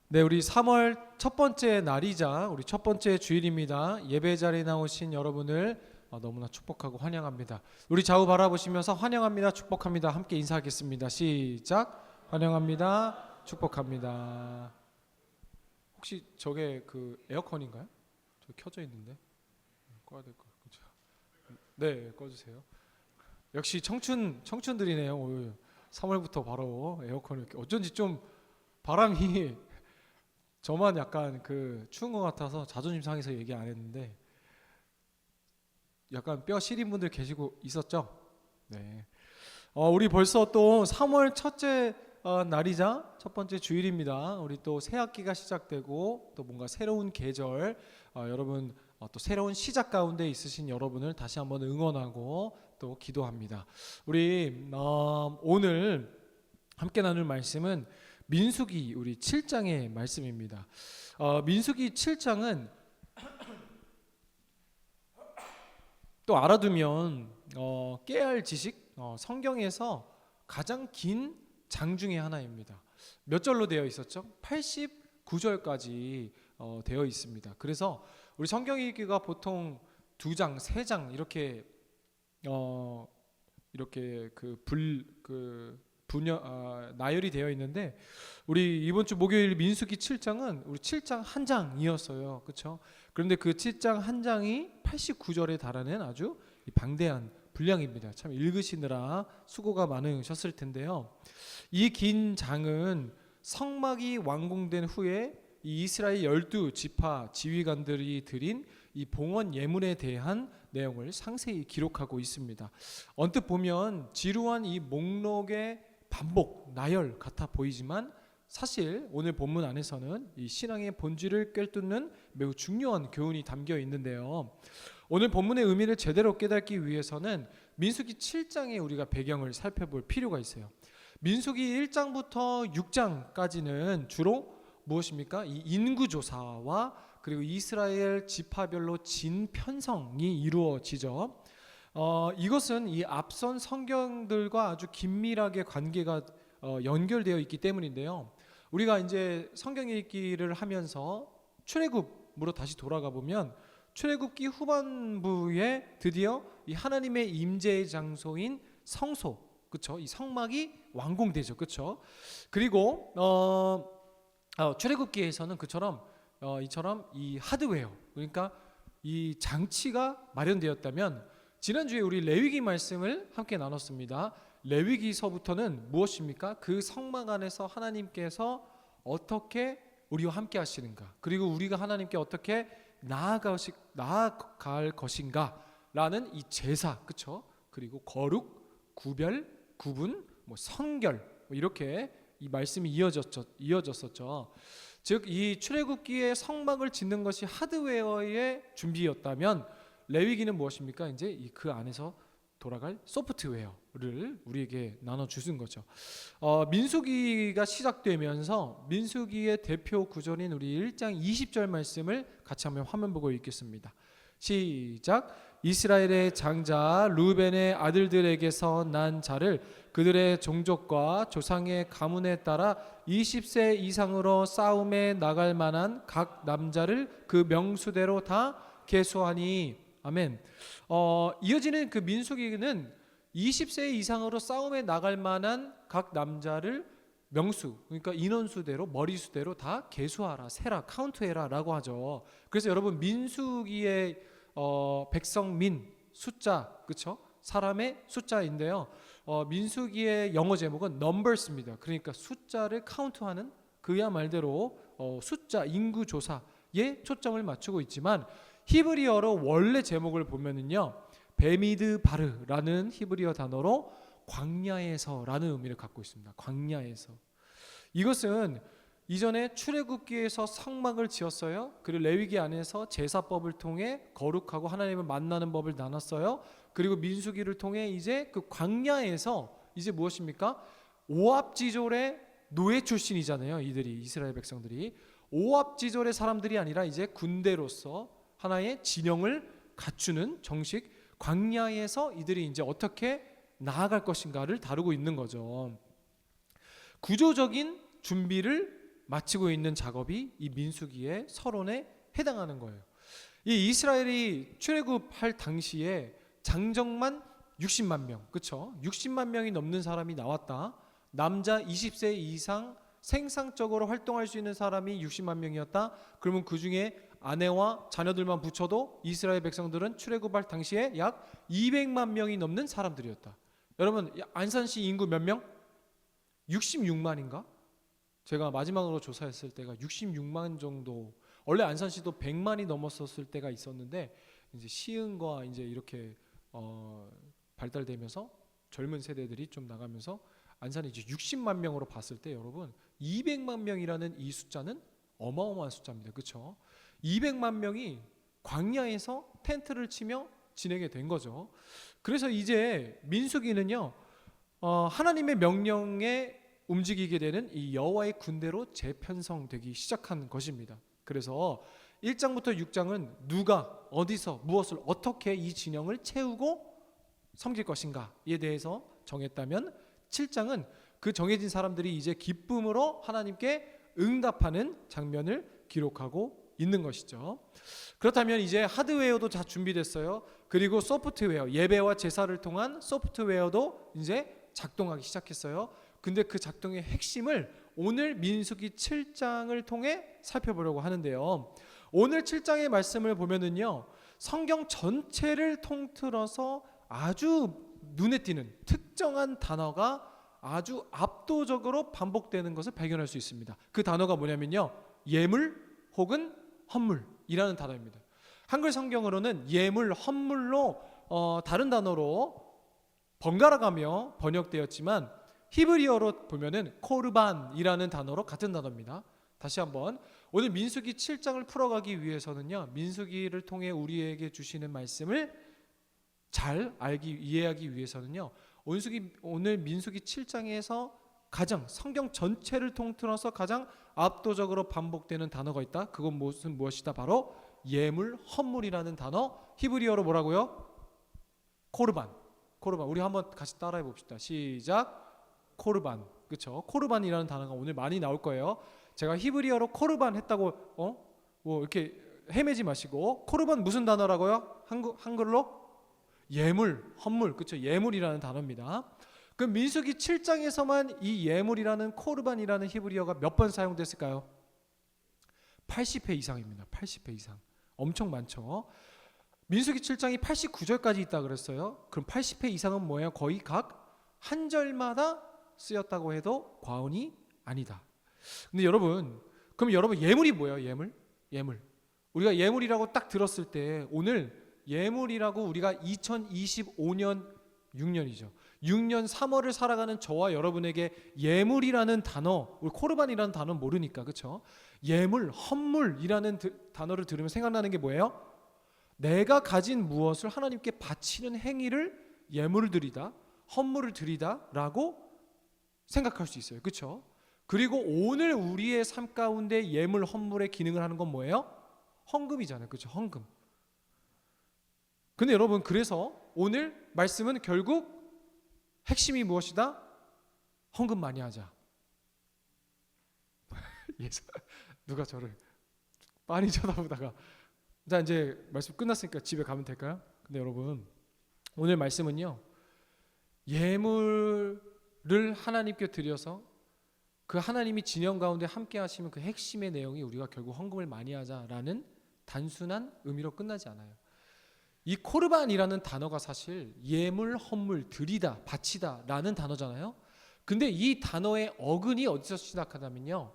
네, 우리 3월 첫 번째 날이자 우리 첫 번째 주일입니다. 예배 자리에 나오신 여러분을 너무나 축복하고 환영합니다. 우리 좌우 바라보시면서 환영합니다, 축복합니다. 함께 인사하겠습니다. 시작. 환영합니다, 축복합니다. 혹시 저게 그 에어컨인가요? 저 켜져 있는데 꺼야 될 거 그죠? 네, 꺼주세요. 역시 청춘들이네요. 오늘 3월부터 바로 에어컨을 어쩐지 좀 바람이 저만 약간 그 추운 것 같아서 자존심 상해서 얘기 안 했는데 약간 뼈 시린 분들 계시고 있었죠? 네. 우리 벌써 또 3월 첫째 날이자 첫 번째 주일입니다. 우리 또 새 학기가 시작되고 또 뭔가 새로운 계절, 여러분 또 새로운 시작 가운데 있으신 여러분을 다시 한번 응원하고 또 기도합니다. 우리 오늘 함께 나눌 말씀은 민수기 우리 7장의 말씀입니다. 민수기 7장은 또 알아두면 깨야 할 지식, 성경에서 가장 긴 장 중에 하나입니다. 몇 절로 되어 있었죠? 89절까지 되어 있습니다. 그래서 우리 성경 읽기가 보통 2장, 3장 이렇게 나열이 되어 있는데 우리 이번 주 목요일 민수기 7장은 우리 7장 한 장이었어요. 그렇죠? 그런데 그 7장 한 장이 89절에 달하는 아주 방대한 분량입니다. 참 읽으시느라 수고가 많으셨을 텐데요. 이 긴 장은 성막이 완공된 후에 이 이스라엘 12지파 지휘관들이 드린 이 봉헌 예물에 대한 내용을 상세히 기록하고 있습니다. 언뜻 보면 지루한 이 목록의 반복, 나열 같아 보이지만 사실 오늘 본문 안에서는 이 신앙의 본질을 꿰뚫는 매우 중요한 교훈이 담겨 있는데요. 오늘 본문의 의미를 제대로 깨닫기 위해서는 민수기 7장의 우리가 배경을 살펴볼 필요가 있어요. 민수기 1장부터 6장까지는 주로 무엇입니까? 이 인구조사와 그리고 이스라엘 지파별로 진 편성이 이루어지죠. 이것은 이 앞선 성경들과 아주 긴밀하게 관계가 연결되어 있기 때문인데요. 우리가 이제 성경 읽기를 하면서 출애굽으로 다시 돌아가 보면 출애굽기 후반부에 드디어 이 하나님의 임재의 장소인 성소, 그렇죠? 이 성막이 완공되죠, 그렇죠? 그리고 출애굽기에서는 이처럼 이 하드웨어, 그러니까 이 장치가 마련되었다면 지난주에 우리 레위기 말씀을 함께 나눴습니다. 레위기서부터는 무엇입니까? 그 성막 안에서 하나님께서 어떻게 우리와 함께 하시는가, 그리고 우리가 하나님께 어떻게 나아갈 것인가 라는 이 제사, 그렇죠? 그리고 거룩, 구별, 구분, 성결 이렇게 이 말씀이 이어졌었죠. 즉 이 출애굽기의 성막을 짓는 것이 하드웨어의 준비였다면 레위기는 무엇입니까? 이제 그 안에서 돌아갈 소프트웨어를 우리에게 나눠 주신 거죠. 민수기가 시작되면서 민수기의 대표 구절인 우리 1장 20절 말씀을 같이 한번 화면 보고 읽겠습니다. 시작. 이스라엘의 장자 르우벤의 아들들에게서 난 자를 그들의 종족과 조상의 가문에 따라 20세 이상으로 싸움에 나갈 만한 각 남자를 그 명수대로 다 계수하니. 아멘. 이어지는 그 민수기는 20세 이상으로 싸움에 나갈 만한 각 남자를 명수, 그러니까 인원수대로, 머리수대로 다 계수하라, 세라, 카운트해라 라고 하죠. 그래서 여러분 민수기의 백성민 숫자, 그렇죠? 사람의 숫자인데요. 민수기의 영어 제목은 numbers입니다. 그러니까 숫자를 카운트하는 그야 말대로 숫자, 인구 조사에 초점을 맞추고 있지만 히브리어로 원래 제목을 보면은요, 베미드 바르라는 히브리어 단어로 광야에서라는 의미를 갖고 있습니다. 광야에서. 이것은 이전에 출애굽기에서 성막을 지었어요. 그리고 레위기 안에서 제사법을 통해 거룩하고 하나님을 만나는 법을 나눴어요. 그리고 민수기를 통해 이제 그 광야에서 이제 무엇입니까? 오합지졸의 노예 출신이잖아요. 이들이, 이스라엘 백성들이 오합지졸의 사람들이 아니라 이제 군대로서 하나의 진영을 갖추는 정식 광야에서 이들이 이제 어떻게 나아갈 것인가를 다루고 있는 거죠. 구조적인 준비를 마치고 있는 작업이 이 민수기의 서론에 해당하는 거예요. 이 이스라엘이 출애굽할 당시에 장정만 60만 명, 그렇죠? 60만 명이 넘는 사람이 나왔다. 남자 20세 이상 생산적으로 활동할 수 있는 사람이 60만 명이었다. 그러면 그 중에 아내와 자녀들만 붙여도 이스라엘 백성들은 출애굽할 당시에 약 200만 명이 넘는 사람들이었다. 여러분, 안산시 인구 몇 명? 66만인가? 제가 마지막으로 조사했을 때가 66만 정도. 원래 안산시도 100만이 넘었었을 때가 있었는데 이제 시흥과 이제 이렇게 발달되면서 젊은 세대들이 좀 나가면서 안산이 이제 60만 명으로 봤을 때 여러분 200만 명이라는 이 숫자는 어마어마한 숫자입니다. 그렇죠? 200만 명이 광야에서 텐트를 치며 지내게 된 거죠. 그래서 이제 민수기는요 하나님의 명령에 움직이게 되는 이 여호와의 군대로 재편성되기 시작한 것입니다. 그래서 1장부터 6장은 누가 어디서 무엇을 어떻게 이 진영을 채우고 섬길 것인가에 대해서 정했다면 7장은 그 정해진 사람들이 이제 기쁨으로 하나님께 응답하는 장면을 기록하고 있는 것이죠. 그렇다면 이제 하드웨어도 다 준비됐어요. 그리고 소프트웨어, 예배와 제사를 통한 소프트웨어도 이제 작동하기 시작했어요. 근데 그 작동의 핵심을 오늘 민수기 7장을 통해 살펴보려고 하는데요. 오늘 7장의 말씀을 보면은요, 성경 전체를 통틀어서 아주 눈에 띄는 특정한 단어가 아주 압도적으로 반복되는 것을 발견할 수 있습니다. 그 단어가 뭐냐면요, 예물 혹은 헌물이라는 단어입니다. 한글 성경으로는 예물, 헌물로 다른 단어로 번갈아가며 번역되었지만 히브리어로 보면은 코르반이라는 단어로 같은 단어입니다. 다시 한번 오늘 민수기 7장을 풀어가기 위해서는요, 민수기를 통해 우리에게 주시는 말씀을 잘 이해하기 위해서는요, 오늘 민수기 7장에서 가장 성경 전체를 통틀어서 가장 압도적으로 반복되는 단어가 있다. 그건 무엇이다? 바로 예물, 헌물이라는 단어. 히브리어로 뭐라고요? 코르반. 우리 한번 같이 따라해 봅시다. 시작. 코르반. 그렇죠? 코르반이라는 단어가 오늘 많이 나올 거예요. 제가 히브리어로 코르반 했다고 뭐 이렇게 헤매지 마시고, 코르반 무슨 단어라고요? 한글로 예물, 헌물. 그렇죠? 예물이라는 단어입니다. 그 민수기 7장에서만 이 예물이라는 코르반이라는 히브리어가 몇 번 사용됐을까요? 80회 이상입니다. 80회 이상. 엄청 많죠. 민수기 7장이 89절까지 있다 그랬어요. 그럼 80회 이상은 뭐예요? 거의 각 한 절마다 쓰였다고 해도 과언이 아니다. 근데 여러분, 그럼 여러분 예물이 뭐예요? 예물. 우리가 예물이라고 딱 들었을 때 오늘 예물이라고 우리가 2025년 6년이죠. 6년 3월을 살아가는 저와 여러분에게 예물이라는 단어, 우리 코르반이라는 단어 모르니까, 그렇죠? 예물, 헌물이라는 단어를 들으면 생각나는 게 뭐예요? 내가 가진 무엇을 하나님께 바치는 행위를 예물을 드리다, 헌물을 드리다라고 생각할 수 있어요. 그렇죠? 그리고 오늘 우리의 삶 가운데 예물, 헌물의 기능을 하는 건 뭐예요? 헌금이잖아요. 그렇죠? 헌금. 근데 여러분, 그래서 오늘 말씀은 결국 핵심이 무엇이다? 헌금 많이 하자. 누가 저를 빤히 쳐다보다가, 자, 이제 말씀 끝났으니까 집에 가면 될까요? 근데 여러분, 오늘 말씀은요, 예물을 하나님께 드려서 그 하나님이 진영 가운데 함께 하시면 그 핵심의 내용이 우리가 결국 헌금을 많이 하자라는 단순한 의미로 끝나지 않아요. 이 코르반이라는 단어가 사실 예물, 헌물, 드리다, 바치다 라는 단어잖아요. 근데 이 단어의 어근이 어디서 시작하냐면요,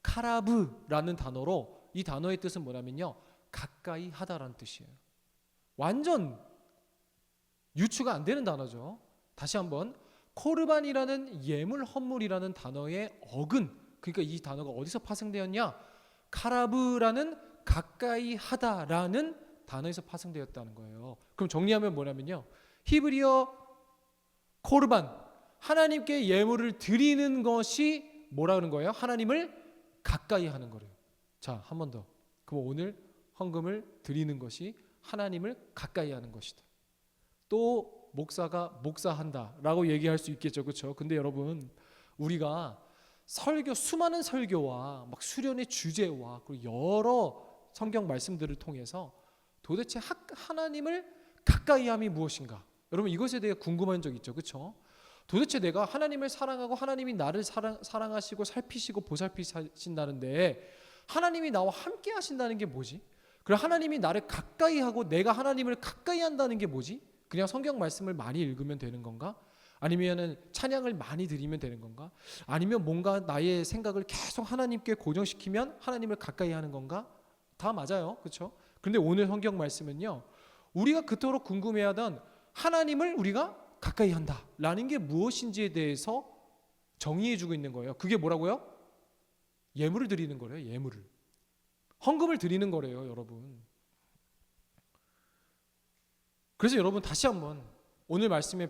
카라브라는 단어로, 이 단어의 뜻은 뭐냐면요, 가까이 하다라는 뜻이에요. 완전 유추가 안 되는 단어죠. 다시 한번, 코르반이라는 예물, 헌물이라는 단어의 어근, 그러니까 이 단어가 어디서 파생되었냐, 카라브라는 가까이 하다라는 단어에서 파생되었다는 거예요. 그럼 정리하면 뭐냐면요, 히브리어 코르반, 하나님께 예물을 드리는 것이 뭐라는 거예요? 하나님을 가까이 하는 거래요. 자, 한 번 더. 그럼 오늘 헌금을 드리는 것이 하나님을 가까이 하는 것이다. 또 목사가 목사한다라고 얘기할 수 있겠죠, 그렇죠? 근데 여러분, 우리가 설교, 수많은 설교와 막 수련의 주제와 그리고 여러 성경 말씀들을 통해서 도대체 하나님을 가까이함이 무엇인가? 여러분 이것에 대해 궁금한 적 있죠, 그렇죠? 도대체 내가 하나님을 사랑하고 하나님이 나를 사랑하시고 살피시고 보살피신다는데 하나님이 나와 함께 하신다는 게 뭐지? 그리고 하나님이 나를 가까이하고 내가 하나님을 가까이 한다는 게 뭐지? 그냥 성경 말씀을 많이 읽으면 되는 건가? 아니면은 찬양을 많이 드리면 되는 건가? 아니면 뭔가 나의 생각을 계속 하나님께 고정시키면 하나님을 가까이 하는 건가? 다 맞아요, 그렇죠? 그런데 오늘 성경 말씀은요, 우리가 그토록 궁금해하던 하나님을 우리가 가까이 한다라는 게 무엇인지에 대해서 정의해주고 있는 거예요. 그게 뭐라고요? 예물을 드리는 거래요. 예물을, 헌금을 드리는 거래요, 여러분. 그래서 여러분 다시 한번 오늘 말씀의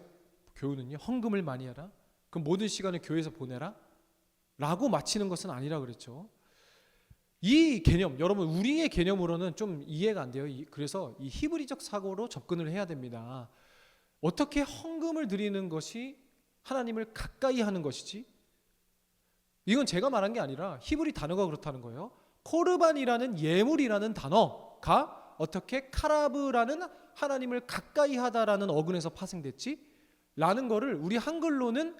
교훈은요, 헌금을 많이 하라, 그럼 모든 시간을 교회에서 보내라 라고 마치는 것은 아니라 그랬죠. 이 개념, 여러분 우리의 개념으로는 좀 이해가 안 돼요. 그래서 이 히브리적 사고로 접근을 해야 됩니다. 어떻게 헌금을 드리는 것이 하나님을 가까이 하는 것이지? 이건 제가 말한 게 아니라 히브리 단어가 그렇다는 거예요. 코르반이라는 예물이라는 단어가 어떻게 카라브라는 하나님을 가까이 하다라는 어근에서 파생됐지? 라는 거를 우리 한글로는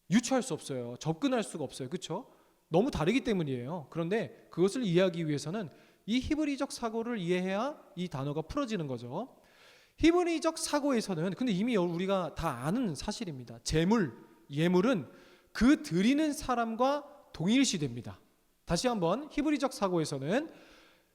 유추할 수 없어요. 접근할 수가 없어요. 그렇죠? 너무 다르기 때문이에요. 그런데 그것을 이해하기 위해서는 이 히브리적 사고를 이해해야 이 단어가 풀어지는 거죠. 히브리적 사고에서는 근데 이미 우리가 다 아는 사실입니다. 재물, 예물은 그 드리는 사람과 동일시됩니다. 다시 한번 히브리적 사고에서는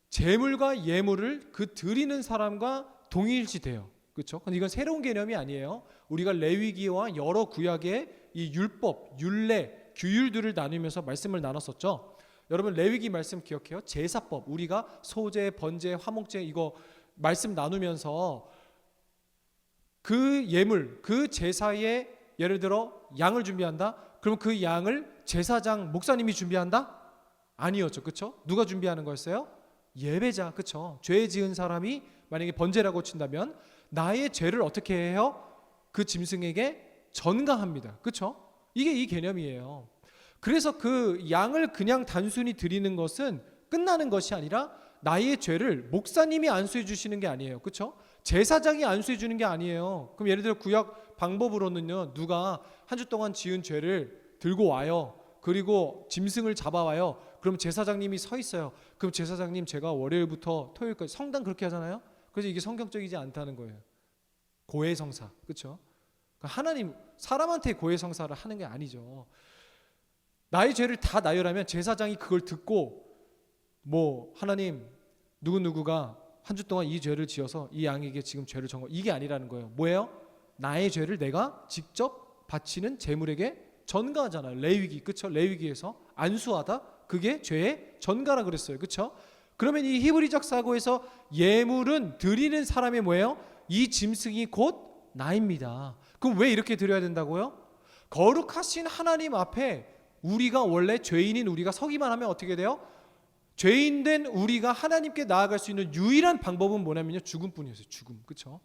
재물과 예물을 그 드리는 사람과 동일시돼요. 그렇죠? 근데 이건 새로운 개념이 아니에요. 우리가 레위기와 여러 구약의 이 율법, 율례, 규율들을 나누면서 말씀을 나눴었죠. 여러분 레위기 말씀 기억해요? 제사법, 우리가 소제, 번제, 화목제 이거 말씀 나누면서 그 예물, 그 제사에 예를 들어 양을 준비한다? 그럼 그 양을 제사장, 목사님이 준비한다? 아니었죠. 그렇죠? 누가 준비하는 거였어요? 예배자. 그렇죠? 죄 지은 사람이 만약에 번제라고 친다면 나의 죄를 어떻게 해요? 그 짐승에게 전가합니다. 그렇죠? 이게 이 개념이에요. 그래서 그 양을 그냥 단순히 드리는 것은 끝나는 것이 아니라 나의 죄를 목사님이 안수해 주시는 게 아니에요. 그렇죠? 제사장이 안수해 주는 게 아니에요. 그럼 예를 들어 구약 방법으로는요, 누가 한 주 동안 지은 죄를 들고 와요. 그리고 짐승을 잡아와요. 그럼 제사장님이 서 있어요. 그럼 제사장님 제가 월요일부터 토요일까지 성당 그렇게 하잖아요. 그래서 이게 성경적이지 않다는 거예요. 고해성사. 그렇죠? 하나님 사람한테 고해성사를 하는 게 아니죠. 나의 죄를 다 나열하면 제사장이 그걸 듣고 뭐 하나님 누구누구가 한 주 동안 이 죄를 지어서 이 양에게 지금 죄를 전거, 이게 아니라는 거예요. 뭐예요? 나의 죄를 내가 직접 바치는 제물에게 전가하잖아요. 레위기, 그렇죠? 레위기에서 안수하다, 그게 죄의 전가라 그랬어요. 그렇죠? 그러면 이 히브리적 사고에서 예물은 드리는 사람이 뭐예요? 이 짐승이 곧 나입니다. 그럼 왜 이렇게 드려야 된다고요? 거룩하신 하나님 앞에 우리가 원래 죄인인 우리가 서기만 하면 어떻게 돼요? 죄인된 우리가 하나님께 나아갈 수 있는 유일한 방법은 뭐냐면요, 죽음뿐이었어요. 죽음. 그렇죠?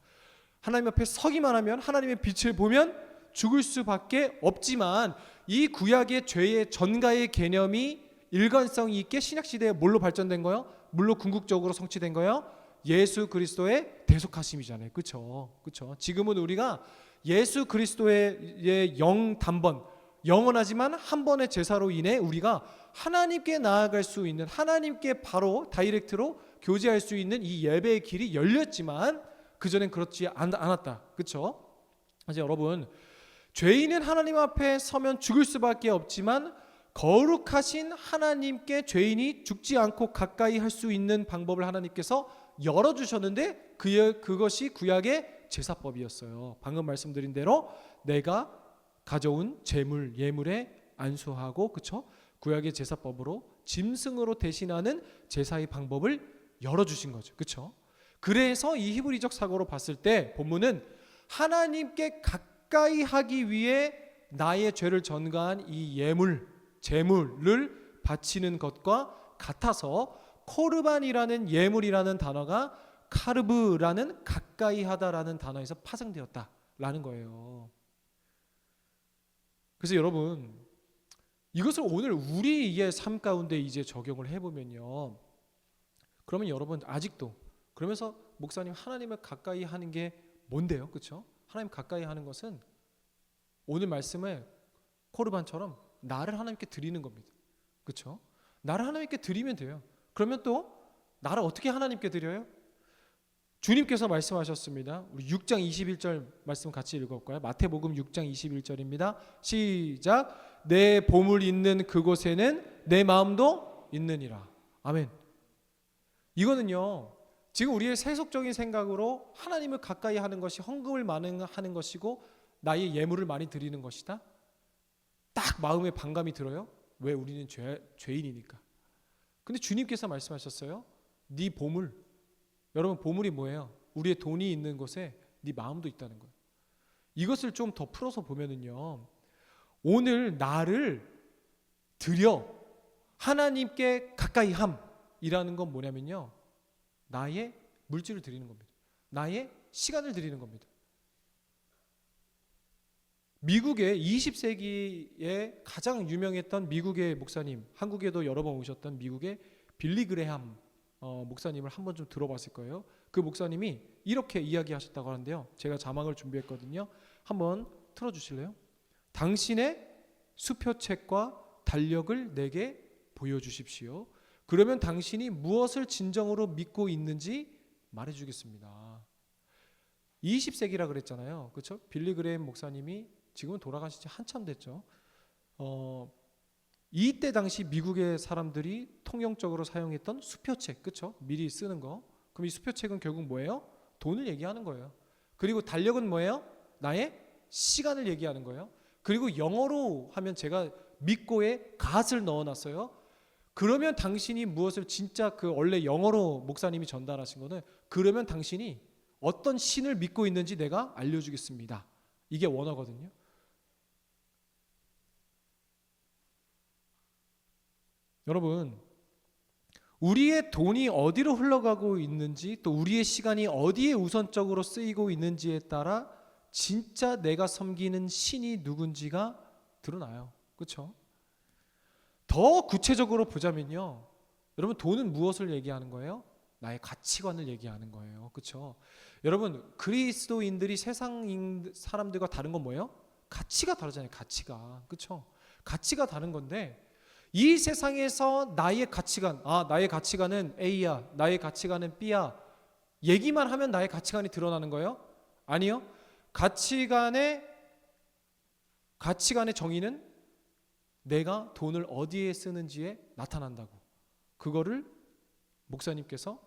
하나님 앞에 서기만 하면 하나님의 빛을 보면 죽을 수밖에 없지만 이 구약의 죄의 전가의 개념이 일관성 있게 신약 시대에 뭘로 발전된 거예요? 물로 궁극적으로 성취된 거예요? 예수 그리스도의 대속하심이잖아요. 그렇죠? 그렇죠? 지금은 우리가 예수 그리스도의 영 단번, 영원하지만 한 번의 제사로 인해 우리가 하나님께 나아갈 수 있는, 하나님께 바로 다이렉트로 교제할 수 있는 이 예배의 길이 열렸지만 그전엔 그렇지 않았다. 그렇죠? 그래서 여러분, 죄인은 하나님 앞에 서면 죽을 수밖에 없지만 거룩하신 하나님께 죄인이 죽지 않고 가까이 할 수 있는 방법을 하나님께서 열어주셨는데 그것이 구약의 제사법이었어요. 방금 말씀드린 대로 내가 가져온 제물, 예물에 안수하고, 그쵸? 구약의 제사법으로 짐승으로 대신하는 제사의 방법을 열어주신 거죠. 그쵸? 그래서 이 히브리적 사고로 봤을 때 본문은 하나님께 가까이 하기 위해 나의 죄를 전가한 이 예물, 제물을 바치는 것과 같아서 코르반이라는 예물이라는 단어가 카르브라는 가까이 하다라는 단어에서 파생되었다라는 거예요. 그래서 여러분, 이것을 오늘 우리의 삶 가운데 이제 적용을 해보면요. 그러면 여러분 아직도 그러면서 목사님 하나님을 가까이 하는 게 뭔데요? 그렇죠? 하나님 가까이 하는 것은 오늘 말씀에 코르반처럼 나를 하나님께 드리는 겁니다. 그렇죠? 나를 하나님께 드리면 돼요. 그러면 또 나를 어떻게 하나님께 드려요? 주님께서 말씀하셨습니다. 우리 6장 21절 말씀 같이 읽어볼까요? 마태복음 6장 21절입니다. 시작. 내 보물 있는 그곳에는 내 마음도 있느니라. 아멘. 이거는요. 지금 우리의 세속적인 생각으로 하나님을 가까이 하는 것이 헌금을 많이 하는 것이고 나의 예물을 많이 드리는 것이다. 딱 마음에 반감이 들어요. 왜? 우리는 죄인이니까. 근데 주님께서 말씀하셨어요. 네 보물. 여러분 보물이 뭐예요? 우리의 돈이 있는 곳에 네 마음도 있다는 거예요. 이것을 좀 더 풀어서 보면은요. 오늘 나를 드려 하나님께 가까이 함이라는 건 뭐냐면요. 나의 물질을 드리는 겁니다. 나의 시간을 드리는 겁니다. 미국의 20세기에 가장 유명했던 미국의 목사님, 한국에도 여러 번 오셨던 미국의 빌리 그레함 목사님을 한번 좀 들어봤을 거예요. 그 목사님이 이렇게 이야기하셨다고 하는데요. 제가 자막을 준비했거든요. 한번 틀어주실래요? 당신의 수표책과 달력을 내게 보여주십시오. 그러면 당신이 무엇을 진정으로 믿고 있는지 말해주겠습니다. 20세기라 그랬잖아요. 그렇죠? 빌리 그레임 목사님이 지금은 돌아가신 지 한참 됐죠. 이때 당시 미국의 사람들이 통용적으로 사용했던 수표책, 그렇죠? 미리 쓰는 거. 그럼 이 수표책은 결국 뭐예요? 돈을 얘기하는 거예요. 그리고 달력은 뭐예요? 나의 시간을 얘기하는 거예요. 그리고 영어로 하면 제가 믿고에 갓을 넣어놨어요. 그러면 당신이 무엇을 진짜 그 원래 영어로 목사님이 전달하신 거는 그러면 당신이 어떤 신을 믿고 있는지 내가 알려주겠습니다. 이게 원어거든요. 여러분, 우리의 돈이 어디로 흘러가고 있는지 또 우리의 시간이 어디에 우선적으로 쓰이고 있는지에 따라 진짜 내가 섬기는 신이 누군지가 드러나요. 그렇죠? 더 구체적으로 보자면요. 여러분 돈은 무엇을 얘기하는 거예요? 나의 가치관을 얘기하는 거예요. 그렇죠? 여러분 그리스도인들이 세상 사람들과 다른 건 뭐예요? 가치가 다르잖아요. 가치가. 그렇죠? 가치가 다른 건데 이 세상에서 나의 가치관, 나의 가치관은 A야, 나의 가치관은 B야 얘기만 하면 나의 가치관이 드러나는 거예요? 아니요. 가치관의 정의는 내가 돈을 어디에 쓰는지에 나타난다고. 그거를 목사님께서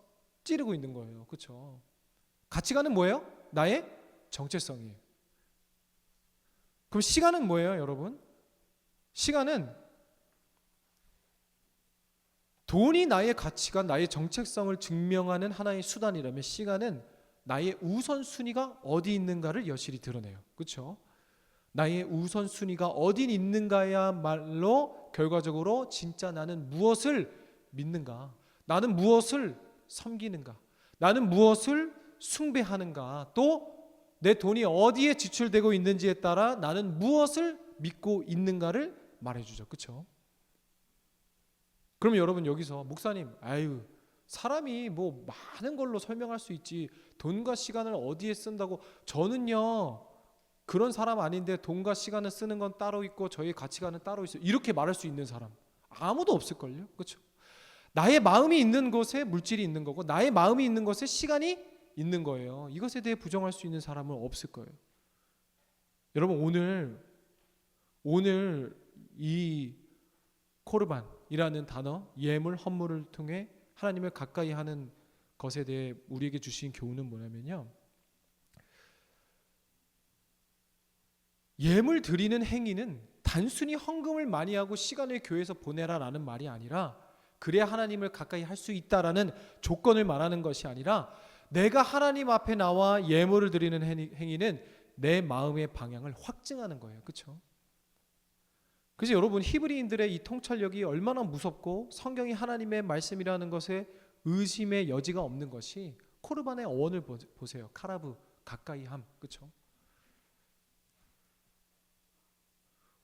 찌르고 있는 거예요. 그렇죠? 가치관은 뭐예요? 나의 정체성이에요. 그럼 시간은 뭐예요, 여러분? 시간은 돈이 나의 가치관, 나의 정체성을 증명하는 하나의 수단이라면 시간은 나의 우선순위가 어디 있는가를 여실히 드러내요. 그렇죠? 나의 우선순위가 어디 있는가야말로 결과적으로 진짜 나는 무엇을 믿는가, 나는 무엇을 섬기는가, 나는 무엇을 숭배하는가, 또 내 돈이 어디에 지출되고 있는지에 따라 나는 무엇을 믿고 있는가를 말해주죠. 그렇죠? 그럼 여러분 여기서 목사님, 사람이 뭐 많은 걸로 설명할 수 있지 돈과 시간을 어디에 쓴다고, 저는요 그런 사람 아닌데 돈과 시간을 쓰는 건 따로 있고 저의 가치관은 따로 있어요. 이렇게 말할 수 있는 사람 아무도 없을걸요. 그렇죠? 나의 마음이 있는 곳에 물질이 있는 거고 나의 마음이 있는 곳에 시간이 있는 거예요. 이것에 대해 부정할 수 있는 사람은 없을 거예요. 여러분 오늘 이 코르반이라는 단어, 예물, 헌물을 통해 하나님을 가까이 하는 것에 대해 우리에게 주신 교훈은 뭐냐면요. 예물 드리는 행위는 단순히 헌금을 많이 하고 시간을 교회에서 보내라라는 말이 아니라 그래야 하나님을 가까이 할 수 있다라는 조건을 말하는 것이 아니라 내가 하나님 앞에 나와 예물을 드리는 행위는 내 마음의 방향을 확증하는 거예요. 그렇죠? 그래서 여러분 히브리인들의 이 통찰력이 얼마나 무섭고 성경이 하나님의 말씀이라는 것에 의심의 여지가 없는 것이 코르반의 어원을 보세요. 카라브, 가까이함. 그렇죠?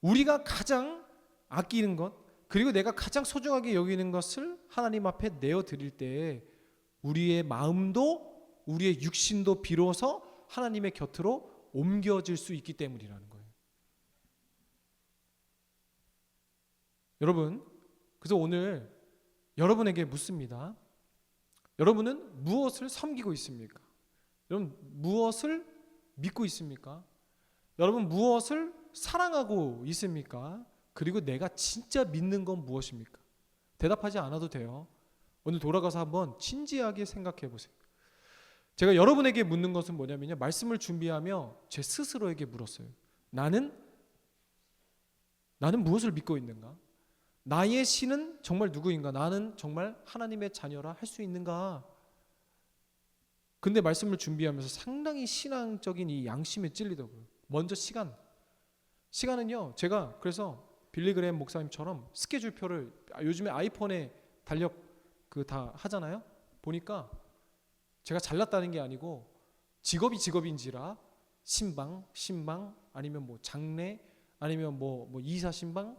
우리가 가장 아끼는 것, 그리고 내가 가장 소중하게 여기는 것을 하나님 앞에 내어 드릴 때 우리의 마음도 우리의 육신도 비로소 하나님의 곁으로 옮겨질 수 있기 때문이라는 거예요. 여러분, 그래서 오늘 여러분에게 묻습니다. 여러분은 무엇을 섬기고 있습니까? 여러분 무엇을 믿고 있습니까? 여러분 무엇을 사랑하고 있습니까? 그리고 내가 진짜 믿는 건 무엇입니까? 대답하지 않아도 돼요. 오늘 돌아가서 한번 진지하게 생각해 보세요. 제가 여러분에게 묻는 것은 뭐냐면요, 말씀을 준비하며 제 스스로에게 물었어요. 나는 무엇을 믿고 있는가? 나의 신은 정말 누구인가? 나는 정말 하나님의 자녀라 할 수 있는가? 근데 말씀을 준비하면서 상당히 신앙적인 이 양심에 찔리더라고요. 먼저 시간은요, 제가 그래서 빌리그레임 목사님처럼 스케줄표를 요즘에 아이폰에 달력 다 하잖아요. 보니까 제가 잘났다는 게 아니고 직업인지라 신방 아니면 뭐 장례 아니면 뭐 이사 신방,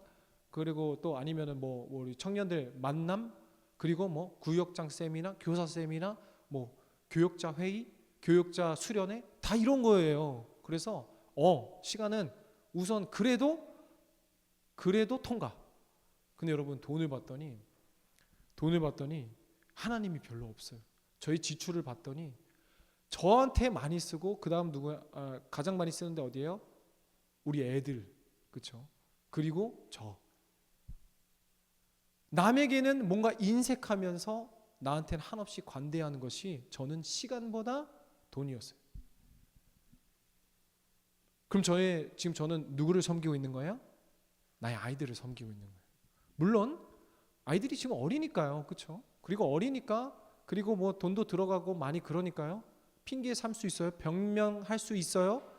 그리고 또 아니면은 뭐 우리 청년들 만남, 그리고 뭐 구역장 세미나, 교사 세미나, 뭐 교역자 회의, 교역자 수련회, 다 이런 거예요. 그래서 시간은 우선 그래도 통과. 근데 여러분 돈을 봤더니 하나님이 별로 없어요. 저희 지출을 봤더니 저한테 많이 쓰고 그다음 가장 많이 쓰는데 어디예요? 우리 애들, 그렇죠? 그리고 저. 남에게는 뭔가 인색하면서 나한테는 한없이 관대하는 것이 저는 시간보다 돈이었어요. 그럼 지금 저는 누구를 섬기고 있는 거예요? 나의 아이들을 섬기고 있는 거예요. 물론 아이들이 지금 어리니까요, 그렇죠? 그리고 어리니까, 그리고 뭐 돈도 들어가고 많이 그러니까요. 핑계 삼 수 있어요. 변명할 수 있어요.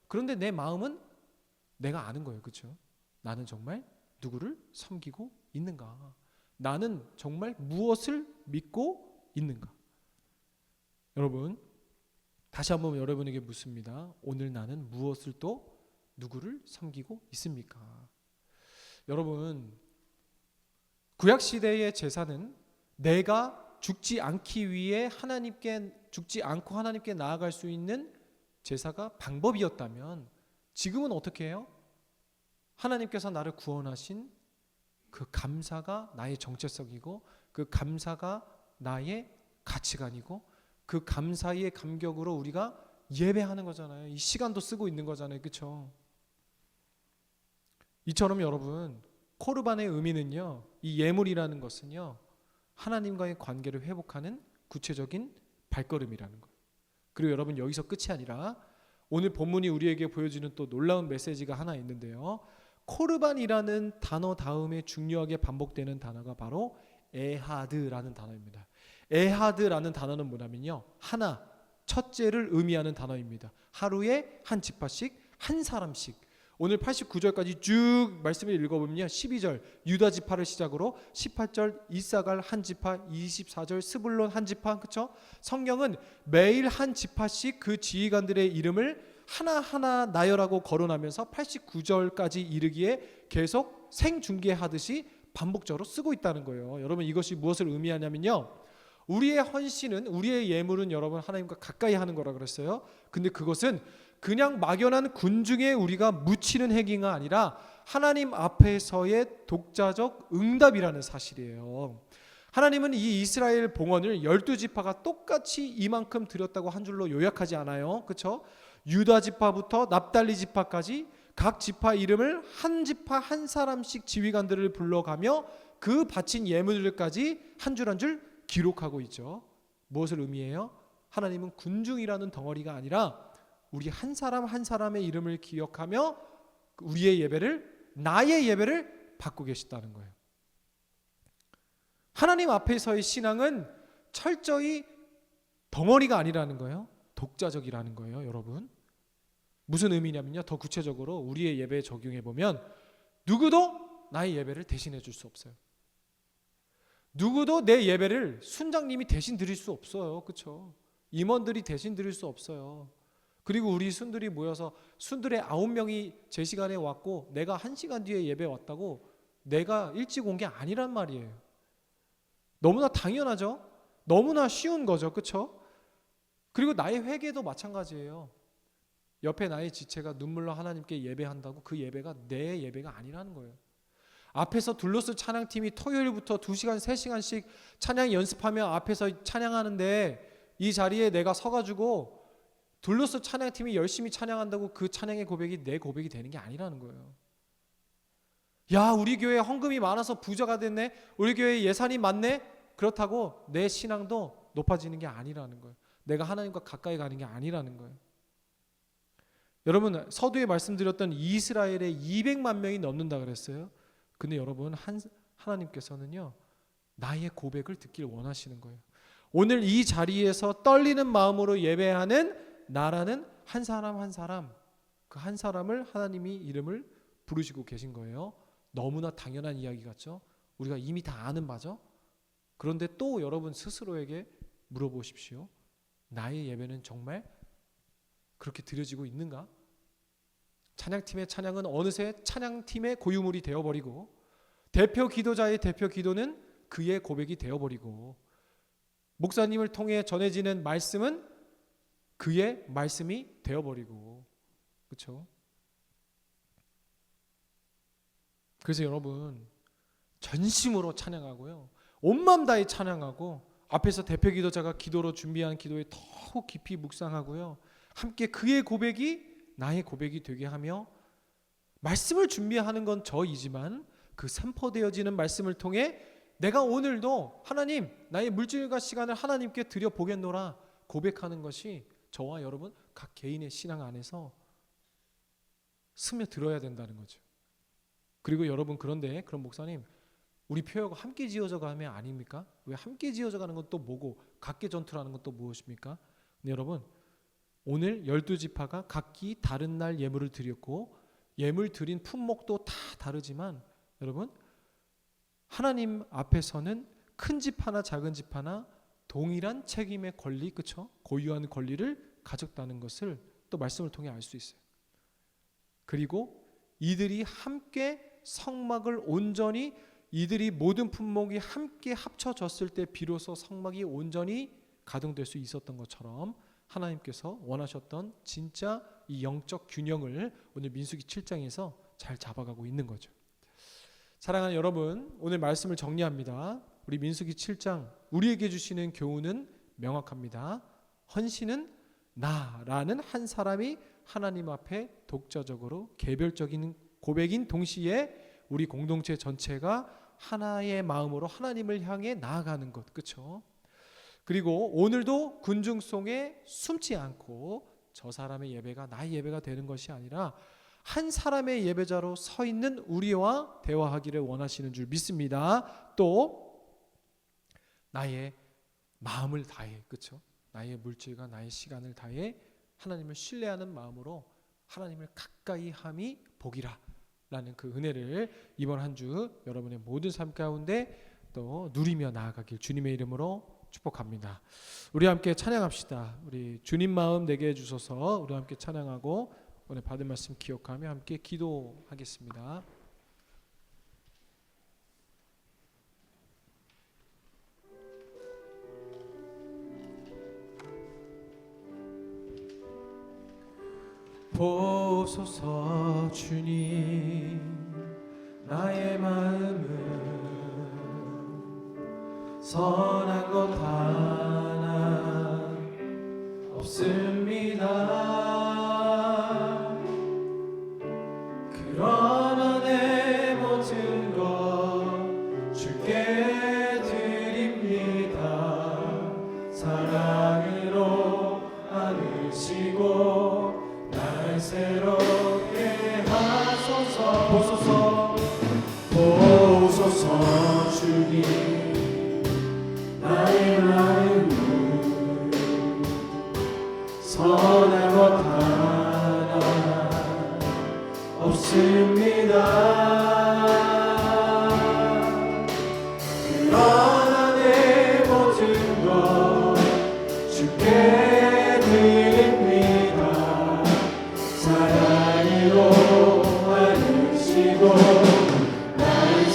그런데 내 마음은 내가 아는 거예요, 그렇죠? 나는 정말 누구를 섬기고 있는가? 나는 정말 무엇을 믿고 있는가? 여러분, 다시 한번 여러분에게 묻습니다. 오늘 나는 무엇을 또 누구를 섬기고 있습니까? 여러분, 구약시대의 제사는 내가 죽지 않기 위해 죽지 않고 하나님께 나아갈 수 있는 제사가 방법이었다면, 지금은 어떻게 해요? 하나님께서 나를 구원하신 그 감사가 나의 정체성이고, 그 감사가 나의 가치관이고, 그 감사의 감격으로 우리가 예배하는 거잖아요. 이 시간도 쓰고 있는 거잖아요, 그렇죠? 이처럼 여러분, 코르반의 의미는요, 이 예물이라는 것은요, 하나님과의 관계를 회복하는 구체적인 발걸음이라는 거예요. 그리고 여러분, 여기서 끝이 아니라 오늘 본문이 우리에게 보여주는 또 놀라운 메시지가 하나 있는데요, 코르반이라는 단어 다음에 중요하게 반복되는 단어가 바로 에하드라는 단어입니다. 에하드라는 단어는 뭐냐면요, 하나, 첫째를 의미하는 단어입니다. 하루에 한 지파씩, 한 사람씩. 오늘 89절까지 쭉 말씀을 읽어보면요, 12절 유다 지파를 시작으로 18절 이사갈 한 지파, 24절 스불론 한 지파, 그렇죠? 성경은 매일 한 지파씩 그 지휘관들의 이름을 하나하나 나열하고 거론하면서 89절까지 이르기에 계속 생중계하듯이 반복적으로 쓰고 있다는 거예요. 여러분, 이것이 무엇을 의미하냐면요, 우리의 헌신은, 우리의 예물은 여러분 하나님과 가까이 하는 거라 그랬어요. 근데 그것은 그냥 막연한 군중에 우리가 묻히는 행위가 아니라 하나님 앞에서의 독자적 응답이라는 사실이에요. 하나님은 이 이스라엘 봉헌을 12지파가 똑같이 이만큼 드렸다고 한 줄로 요약하지 않아요, 그렇죠? 유다 지파부터 납달리 지파까지 각 지파 이름을 한 지파 한 사람씩 지휘관들을 불러가며 그 바친 예물들까지 한 줄 한 줄 기록하고 있죠. 무엇을 의미해요? 하나님은 군중이라는 덩어리가 아니라 우리 한 사람 한 사람의 이름을 기억하며 우리의 예배를, 나의 예배를 받고 계시다는 거예요. 하나님 앞에서의 신앙은 철저히 덩어리가 아니라는 거예요. 독자적이라는 거예요, 여러분. 무슨 의미냐면요, 더 구체적으로 우리의 예배에 적용해 보면 누구도 나의 예배를 대신해 줄 수 없어요. 누구도 내 예배를 순장님이 대신 드릴 수 없어요, 그렇죠? 임원들이 대신 드릴 수 없어요. 그리고 우리 순들이 모여서 순들의 9명이 제 시간에 왔고 내가 1시간 뒤에 예배 왔다고 내가 일찍 온 게 아니란 말이에요. 너무나 당연하죠. 너무나 쉬운 거죠. 그렇죠? 그리고 나의 회개도 마찬가지예요. 옆에 나의 지체가 눈물로 하나님께 예배한다고 그 예배가 내 예배가 아니라는 거예요. 앞에서 둘러스 찬양팀이 토요일부터 2시간 3시간씩 찬양 연습하며 앞에서 찬양하는데 이 자리에 내가 서가지고 둘러스 찬양팀이 열심히 찬양한다고 그 찬양의 고백이 내 고백이 되는 게 아니라는 거예요. 야, 우리 교회 헌금이 많아서 부자가 됐네, 우리 교회 예산이 많네, 그렇다고 내 신앙도 높아지는 게 아니라는 거예요. 내가 하나님과 가까이 가는 게 아니라는 거예요. 여러분, 서두에 말씀드렸던 이스라엘에 200만 명이 넘는다 그랬어요. 근데 여러분, 하나님께서는요 나의 고백을 듣길 원하시는 거예요. 오늘 이 자리에서 떨리는 마음으로 예배하는 나라는 한 사람 한 사람, 그 한 사람을 하나님이 이름을 부르시고 계신 거예요. 너무나 당연한 이야기 같죠? 우리가 이미 다 아는 바죠? 그런데 또 여러분 스스로에게 물어보십시오. 나의 예배는 정말 그렇게 드려지고 있는가? 찬양팀의 찬양은 어느새 찬양팀의 고유물이 되어버리고, 대표 기도자의 대표 기도는 그의 고백이 되어버리고, 목사님을 통해 전해지는 말씀은 그의 말씀이 되어버리고, 그렇죠? 그래서 여러분, 전심으로 찬양하고요, 온 마음 다해 찬양하고, 앞에서 대표 기도자가 기도로 준비한 기도에 더욱 깊이 묵상하고요, 함께 그의 고백이 나의 고백이 되게 하며, 말씀을 준비하는 건 저이지만 그 선포되어지는 말씀을 통해 내가 오늘도 하나님, 나의 물질과 시간을 하나님께 드려보겠노라 고백하는 것이 저와 여러분 각 개인의 신앙 안에서 스며들어야 된다는 거죠. 그리고 여러분, 그런데 그럼 목사님, 우리 표어가 함께 지어져 가면 아닙니까? 왜 함께 지어져 가는 건 또 뭐고 각계 전투라는 건 또 무엇입니까? 근데 여러분, 오늘 12지파가 각기 다른 날 예물을 드렸고 예물 드린 품목도 다 다르지만 여러분, 하나님 앞에서는 큰 집 하나 작은 집 하나 동일한 책임의 권리, 그렇죠? 고유한 권리를 가졌다는 것을 또 말씀을 통해 알 수 있어요. 그리고 이들이 함께 성막을 온전히, 이들이 모든 품목이 함께 합쳐졌을 때 비로소 성막이 온전히 가동될 수 있었던 것처럼 하나님께서 원하셨던 진짜 이 영적 균형을 오늘 민수기 7장에서 잘 잡아가고 있는 거죠. 사랑하는 여러분, 오늘 말씀을 정리합니다. 우리 민수기 7장 우리에게 주시는 교훈은 명확합니다. 헌신은 나라는 한 사람이 하나님 앞에 독자적으로 개별적인 고백인 동시에 우리 공동체 전체가 하나의 마음으로 하나님을 향해 나아가는 것, 그렇죠? 그리고 오늘도 군중송에 숨지 않고 저 사람의 예배가 나의 예배가 되는 것이 아니라 한 사람의 예배자로 서 있는 우리와 대화하기를 원하시는 줄 믿습니다. 또 나의 마음을 다해, 그렇죠? 나의 물질과 나의 시간을 다해 하나님을 신뢰하는 마음으로 하나님을 가까이 함이 복이라 라는 그 은혜를 이번 한 주 여러분의 모든 삶 가운데 또 누리며 나아가길 주님의 이름으로 축복합니다. 우리 함께 찬양합시다. 우리 주님 마음 내게 해주소서. 우리 함께 찬양하고 오늘 받은 말씀 기억하며 함께 기도하겠습니다. 보소서 주님, 나의 마음은 선한 것 하나 없습니다. 그러나 내 모든 것 주께 드립니다. 사랑으로 안으시고 날 새롭게 하소서. 보소서 주님, 나의 마음은 선한 것 하나 없습니다. 그러나 내 모든 것 주께 드립니다. 사랑으로 안으시고 날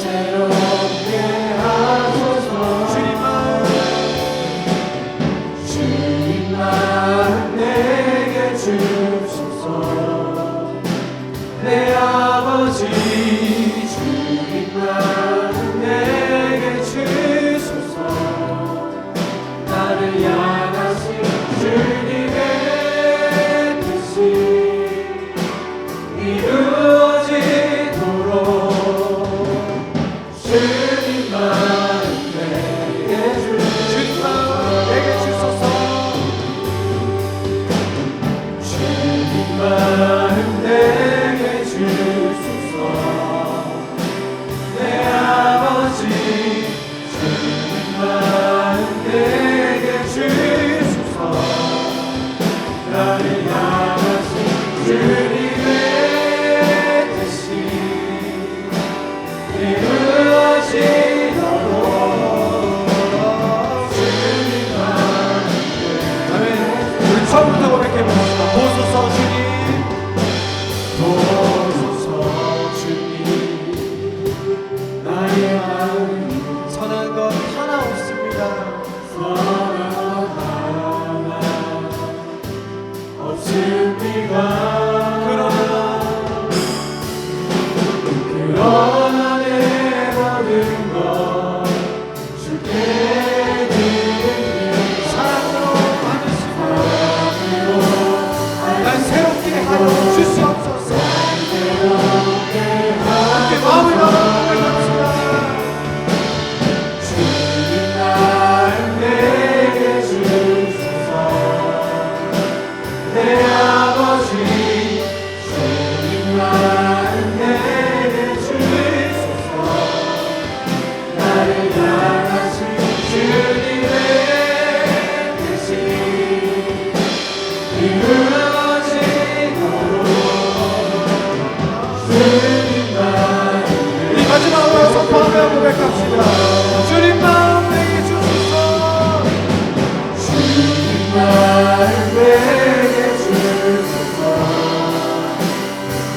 내게 주소서.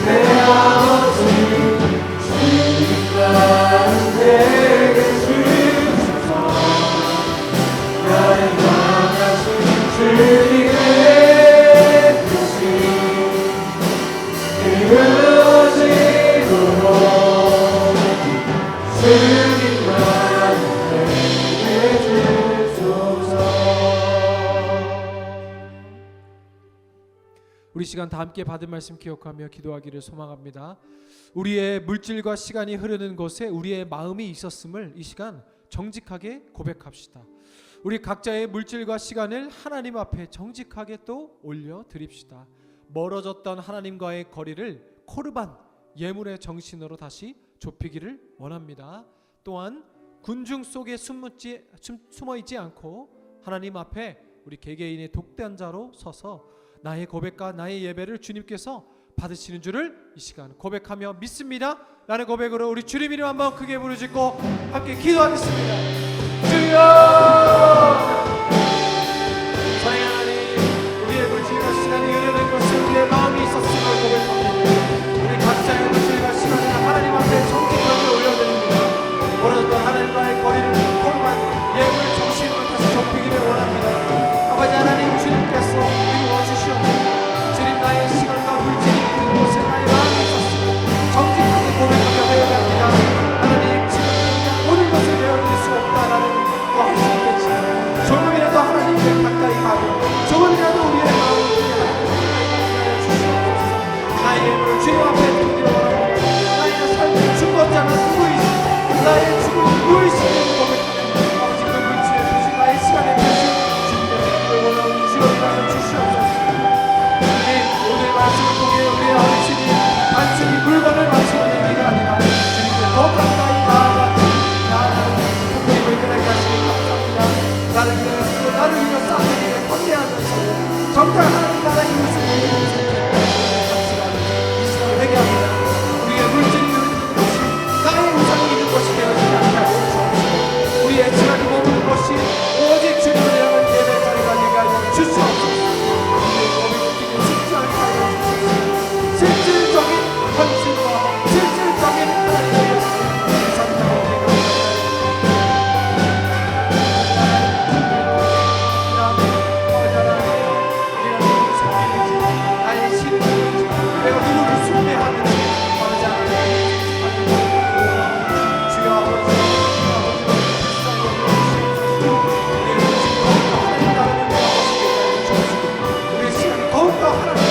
내 아버지 주님만 내게 주소서. 나의 만나신 주님의 뜻이 이루어지도록 주님만 내게 주소서. 우리 시간 다 함께 받은 말씀 기억하며 기도하기를 소망합니다. 우리의 물질과 시간이 흐르는 곳에 우리의 마음이 있었음을 이 시간 정직하게 고백합시다. 우리 각자의 물질과 시간을 하나님 앞에 정직하게 또 올려드립시다. 멀어졌던 하나님과의 거리를 코르반 예물의 정신으로 다시 좁히기를 원합니다. 또한 군중 속에 숨어있지 않고 하나님 앞에 우리 개개인의 독단 자로 서서 나의 고백과 나의 예배를 주님께서 받으시는 줄을 이 시간 고백하며 믿습니다 라는 고백으로 우리 주님 이름 한번 크게 부르짖고 함께 기도하겠습니다. 주여! 사랑의 하나님, 우리의 물질과 시간이 흐르는 곳에 우리의 마음이 있었음을 고백합니다. 우리 각자의 물질과 시간을 하나님 앞에 정직하게 올려드립니다. 멀어졌던 하나님과의 거리를 코르반 예물 정신으로 다시 좁히기를 원합니다. 아버지 하나님, 주님께서 이루어 주시옵소서. 주님, 나의 시간과 물질이 있는 곳에 나의 마음이 있었음을 정직하게 고백하며 회개합니다. 하나님, 지금 모든 것을 내어드릴 수 없다라는 거 하시겠지만 조금이라도 하나님께 가까이 가고 조금이라도 우리의 마음을 하나님께 주시옵소서. 나의 예물을 주님 앞에 드리기를 원합니다. 나의 삶의 중건자가 누구 있습니까? 나의 죽음이 누구 있습니까? 고백하며 아버지 그 물질의 표시, 나의 시간의 표시 주님께 드리기를 원하오니 주여라도 주시옵소서. 오늘 말씀을 통해 우리의 헌신이 단순히 물건을 마시는 의미가 아니라 주님께 더 가까이 나아가는 통님을 그렇게 하시니 감사합니다. 나를 위하여 나를 위하여 싸우기를 권대하면서 정말 하나님 나라 이웃을 위해 이 시간 회개합니다. 우리의 물질이 있는 것이 나의 우상이 있는 것이 되어지지 않게 하여 주옵소서. 우리의 시간이 머무는 것이 오직 주님을 향한 예배 자리가 되게 하여 주시옵소서. 실질적인 헌신과 실질적인 하나님의 나의 신인지 내가 누구를 숭배하는지 아버지 하나님 주여 아버지 우리의 시간이 더욱더 하나님의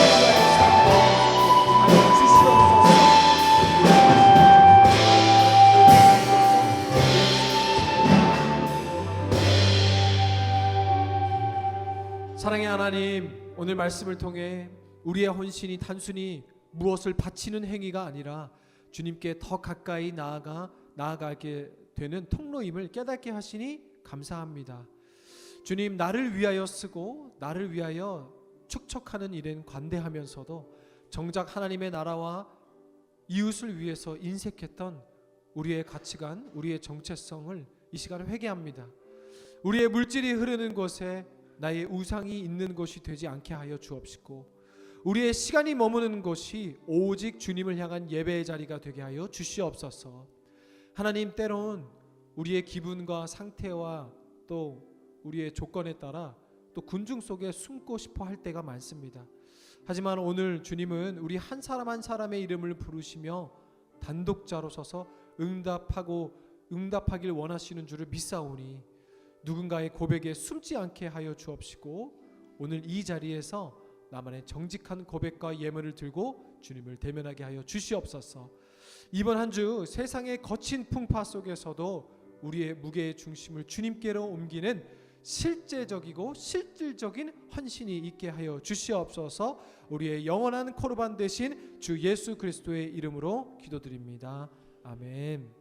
사랑의 하나님, 오늘 말씀을 통해 우리의 헌신이 단순히 무엇을 바치는 행위가 아니라 주님께 더 가까이 나아가게 되는 통로임을 깨닫게 하시니 감사합니다. 주님, 나를 위하여 쓰고 나를 위하여 축적하는 일엔 관대하면서도 정작 하나님의 나라와 이웃을 위해서 인색했던 우리의 가치관, 우리의 정체성을 이 시간에 회개합니다. 우리의 물질이 흐르는 곳에 나의 우상이 있는 곳이 되지 않게 하여 주옵시고 우리의 시간이 머무는 곳이 오직 주님을 향한 예배의 자리가 되게 하여 주시옵소서. 하나님, 때론 우리의 기분과 상태와 또 우리의 조건에 따라 또 군중 속에 숨고 싶어 할 때가 많습니다. 하지만 오늘 주님은 우리 한 사람 한 사람의 이름을 부르시며 단독자로 서서 응답하길 원하시는 줄을 믿사오니 누군가의 고백에 숨지 않게 하여 주옵시고 오늘 이 자리에서 나만의 정직한 고백과 예물을 들고 주님을 대면하게 하여 주시옵소서. 이번 한 주 세상의 거친 풍파 속에서도 우리의 무게의 중심을 주님께로 옮기는 실제적이고 실질적인 헌신이 있게 하여 주시옵소서. 우리의 영원한 코르반 되신 주 예수 그리스도의 이름으로 기도드립니다. 아멘.